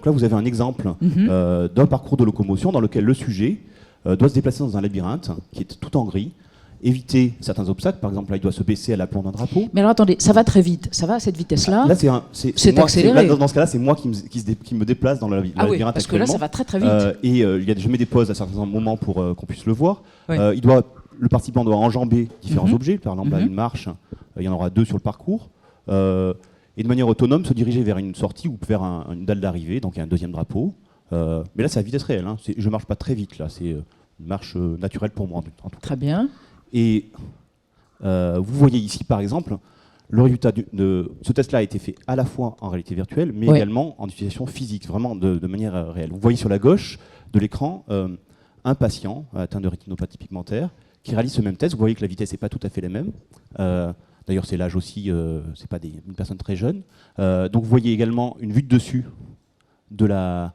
donc là, vous avez un exemple d'un parcours de locomotion dans lequel le sujet doit se déplacer dans un labyrinthe qui est tout en gris, éviter certains obstacles. Par exemple, là, il doit se baisser à l'aplomb d'un drapeau. Mais alors attendez, ça va très vite. Ça va à cette vitesse-là? Là, c'est accéléré. Dans ce cas-là, c'est moi qui me déplace dans le labyrinthe. Oui, parce que là, ça va très très vite. Je mets des pauses à certains moments pour qu'on puisse le voir. Oui. Le participant doit enjamber différents objets. Par exemple, là, une marche, il y en aura 2 sur le parcours. Et de manière autonome, se diriger vers une sortie ou vers une dalle d'arrivée. Donc, il y a un deuxième drapeau. Mais là, c'est à vitesse réelle. Je ne marche pas très vite. Là, c'est une marche naturelle pour moi. En tout cas. Très bien. Et vous voyez ici, par exemple, le résultat de ce test-là a été fait à la fois en réalité virtuelle, mais également en utilisation physique, vraiment de manière réelle. Vous voyez sur la gauche de l'écran un patient atteint de rétinopathie pigmentaire qui réalise ce même test. Vous voyez que la vitesse n'est pas tout à fait la même. D'ailleurs, c'est l'âge aussi, c'est pas une personne très jeune. Donc vous voyez également une vue de dessus de la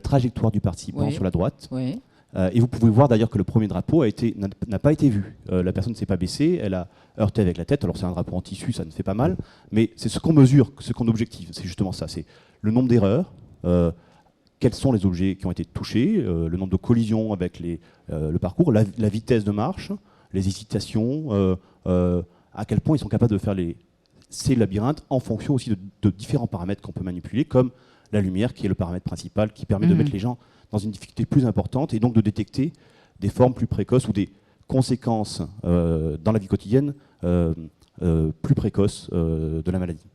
trajectoire du participant sur la droite. Oui. Et vous pouvez voir d'ailleurs que le premier drapeau n'a pas été vu. La personne ne s'est pas baissée, elle a heurté avec la tête. Alors c'est un drapeau en tissu, ça ne fait pas mal, mais c'est ce qu'on mesure, ce qu'on objective. C'est justement ça, c'est le nombre d'erreurs, quels sont les objets qui ont été touchés, le nombre de collisions avec le parcours, la vitesse de marche, les hésitations, à quel point ils sont capables de faire ces labyrinthes en fonction aussi de différents paramètres qu'on peut manipuler, comme la lumière qui est le paramètre principal qui permet de mettre les gens dans une difficulté plus importante et donc de détecter des formes plus précoces ou des conséquences dans la vie quotidienne plus précoces de la maladie.